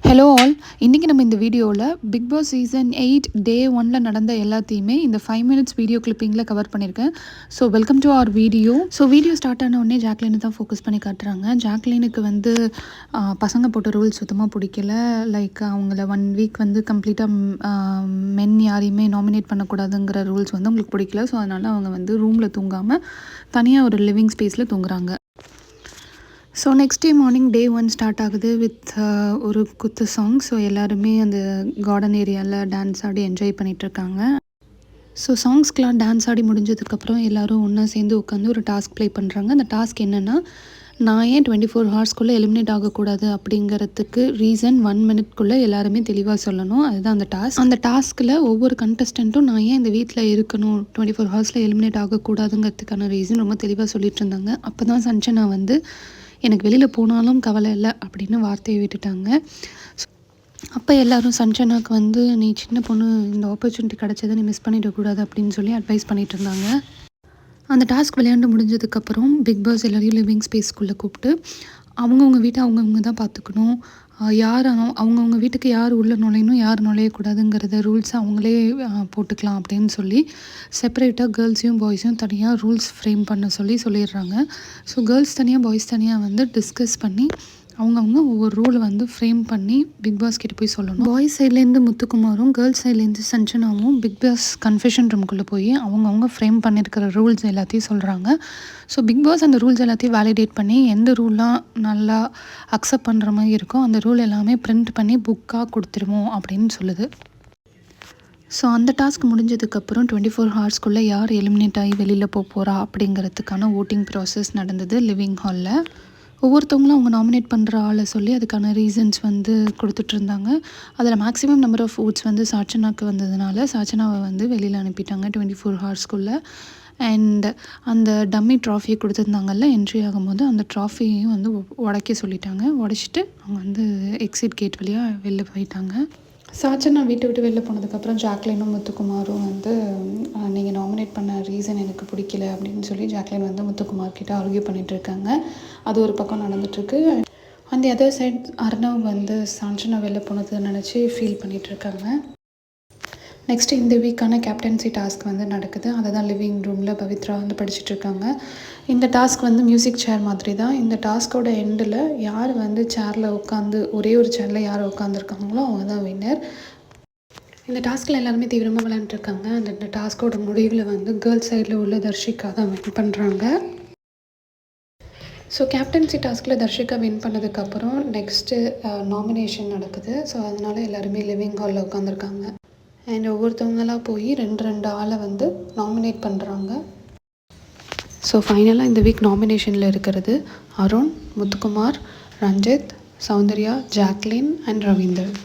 Hello all, இன்றைக்கி நம்ம இந்த வீடியோவில் பிக் பாஸ் சீசன் 8 டே 1 நடந்த எல்லாத்தையுமே இந்த 5 மினிட்ஸ் வீடியோ கிளிப்பிங்கில் கவர் பண்ணியிருக்கேன். So welcome to our video. So video start ஆன உடனே ஜாக்லினை தான் ஃபோக்கஸ் பண்ணி காட்டுறாங்க. ஜாக்லினுக்கு வந்து பசங்க போட்ட ரூல்ஸ் சுத்தமாக பிடிக்கல. லைக் அவங்கள 1 வீக் வந்து கம்ப்ளீட்டாக மென் யாரையுமே நாமினேட் பண்ணக்கூடாதுங்கிற ரூல்ஸ் வந்து அவங்களுக்கு பிடிக்கல. ஸோ அதனால் அவங்க வந்து ரூமில் தூங்காமல் தனியாக ஒரு லிவிங் ஸ்பேஸில் தூங்குறாங்க. ஸோ நெக்ஸ்ட் டே மார்னிங் டே 1 ஸ்டார்ட் ஆகுது வித் ஒரு குத்து சாங். ஸோ எல்லாருமே அந்த கார்டன் ஏரியாவில் டான்ஸ் ஆடி என்ஜாய் பண்ணிகிட்ருக்காங்க. ஸோ சாங்ஸ்க்கெலாம் டான்ஸ் ஆடி முடிஞ்சதுக்கப்புறம் எல்லோரும் ஒன்றா சேர்ந்து உட்காந்து ஒரு டாஸ்க் ப்ளே பண்ணுறாங்க. அந்த டாஸ்க் என்னென்னா, நான் ஏன் 24 ஹவர்ஸ்க்குள்ளே எலிமினேட் ஆகக்கூடாது அப்படிங்கிறதுக்கு ரீசன் 1 மினிட்குள்ளே எல்லாருமே தெளிவாக சொல்லணும். அதுதான் அந்த டாஸ்க். அந்த டாஸ்கில் ஒவ்வொரு கண்டஸ்டண்ட்டும் நான் ஏன் இந்த வீட்டில் இருக்கணும், 24 ஹவர்ஸில் எலிமினேட் ஆகக்கூடாதுங்கிறதுக்கான ரீசன் ரொம்ப தெளிவாக சொல்லிட்டு இருந்தாங்க. அப்போ தான் சஞ்சனா வந்து எனக்கு வெளியில் போனாலும் கவலை இல்லை அப்படின்னு வார்த்தையை விட்டுட்டாங்க. அப்போ எல்லோரும் சஞ்சனாவுக்கு வந்து நீ சின்ன பொண்ணு, இந்த ஆப்பர்ச்சுனிட்டி கிடச்சதை நீ மிஸ் பண்ணிடக்கூடாது அப்படின்னு சொல்லி அட்வைஸ் பண்ணிகிட்டு இருந்தாங்க. அந்த டாஸ்க் விளையாண்டு முடிஞ்சதுக்கப்புறம் பிக் பாஸ் எல்லோரையும் லிவிங் ஸ்பேஸ்க்குள்ளே கூப்பிட்டு அவங்கவுங்க வீட்டை அவங்கவுங்க தான் பார்த்துக்கணும், யார் அவங்கவுங்க வீட்டுக்கு யார் உள்ளே நுழையணும் யார் நுழையக்கூடாதுங்கிறத ரூல்ஸ் அவங்களே போட்டுக்கலாம் அப்படின்னு சொல்லி செப்பரேட்டாக கேர்ள்ஸையும் பாய்ஸையும் தனியாக ரூல்ஸ் ஃப்ரேம் பண்ண சொல்லிடுறாங்க. ஸோ கேர்ள்ஸ் தனியாக பாய்ஸ் தனியாக வந்து டிஸ்கஸ் பண்ணி அவங்கவுங்க ஒவ்வொரு ரூலை வந்து ஃப்ரேம் பண்ணி பிக் பாஸ் கிட்ட போய் சொல்லணும். பாய்ஸ் சைட்லேருந்து முத்துக்குமாரும் கேர்ள்ஸ் சைட்லேருந்து சஞ்சனாவும் பிக் பாஸ் கன்ஃபெஷன் ரூம்குள்ளே போய் அவங்கவுங்க ஃப்ரேம் பண்ணியிருக்கிற ரூல்ஸ் எல்லாத்தையும் சொல்கிறாங்க. ஸோ பிக் பாஸ் அந்த ரூல்ஸ் எல்லாத்தையும் வேலிடேட் பண்ணி எந்த ரூல்லாம் நல்லா அக்செப்ட் பண்ணுற மாதிரி இருக்கோ அந்த ரூல் எல்லாமே பிரிண்ட் பண்ணி புக்காக கொடுத்துருவோம் அப்படின்னு சொல்லுது. ஸோ அந்த டாஸ்க் முடிஞ்சதுக்கப்புறம் 24 ஹவர்ஸ்க்குள்ளே யார் எலிமினேட் ஆகி வெளியில் போகிறா அப்படிங்கிறதுக்கான ஓட்டிங் ப்ராசஸ் நடந்தது லிவிங் ஹாலில். ஒவ்வொருத்தவங்களும் அவங்க நாமினேட் பண்ணுற ஆளை சொல்லி அதுக்கான ரீசன்ஸ் வந்து கொடுத்துட்ருந்தாங்க. அதில் மேக்ஸிமம் நம்பர் ஆஃப் ஓட்ஸ் வந்து சாச்சனாக்கு வந்ததுனால சாச்சனாவை வந்து வெளியில் அனுப்பிட்டாங்க 24 ஹவர்ஸ்க்குள்ளே. அண்ட் அந்த டம்மி ட்ராஃபியை கொடுத்துருந்தாங்கல்ல என்ட்ரி ஆகும்போது, அந்த ட்ராஃபியையும் வந்து உடைக்க சொல்லிட்டாங்க. உடைச்சிட்டு அவங்க வந்து எக்ஸிட் கேட் வழியாக வெளில போயிட்டாங்க. சாச்சனா வீட்டை விட்டு வெளில போனதுக்கப்புறம் ஜாக்லினும் முத்துக்குமாரும் வந்து நீங்கள் நாமினேட் பண்ண ரீசன் எனக்கு பிடிக்கல அப்படின்னு சொல்லி ஜாக்லின் வந்து முத்துக்குமார் கிட்ட ஆர்கியூ பண்ணிகிட்ருக்காங்க. அது ஒரு பக்கம் நடந்துகிட்ருக்கு. அந்த அதர் சைட் அர்ணவ் வந்து சாஞ்சனா வெளில போனதை நினச்சி ஃபீல் பண்ணிகிட்ருக்காங்க. நெக்ஸ்ட்டு இந்த வீக்கான கேப்டன்சி டாஸ்க் வந்து நடக்குது. அதை தான் லிவிங் ரூமில் பவித்ரா வந்து படிச்சுட்ருக்காங்க. இந்த டாஸ்க் வந்து மியூசிக் சேர் மாதிரி தான். இந்த டாஸ்கோட எண்டில் யார் வந்து சேரில் உட்காந்து ஒரே ஒரு சேரில் யார் உட்காந்துருக்காங்களோ அவங்க தான் வின்னர். இந்த டாஸ்கில் எல்லாருமே தீவிரமாக விளையாண்டுருக்காங்க. அந்த டாஸ்கோட முடிவில் வந்து கேர்ள்ஸ் சைடில் உள்ள தர்ஷிகா தான் வின் பண்ணுறாங்க. ஸோ கேப்டன்சி டாஸ்கில் தர்ஷிகா வின் பண்ணதுக்கப்புறம் நெக்ஸ்ட்டு நாமினேஷன் நடக்குது. ஸோ அதனால் எல்லாருமே லிவிங் ஹாலில் உட்காந்துருக்காங்க. அண்ட் ஒவ்வொருத்தவங்களாம் போய் 2 ஆளை வந்து நாமினேட் பண்ணுறாங்க. ஸோ ஃபைனலாக இந்த வீக் நாமினேஷனில் இருக்கிறது அருண், முத்துக்குமார், ரஞ்சித், சௌந்தர்யா, ஜாக்லின் அண்ட் ரவீந்தர்.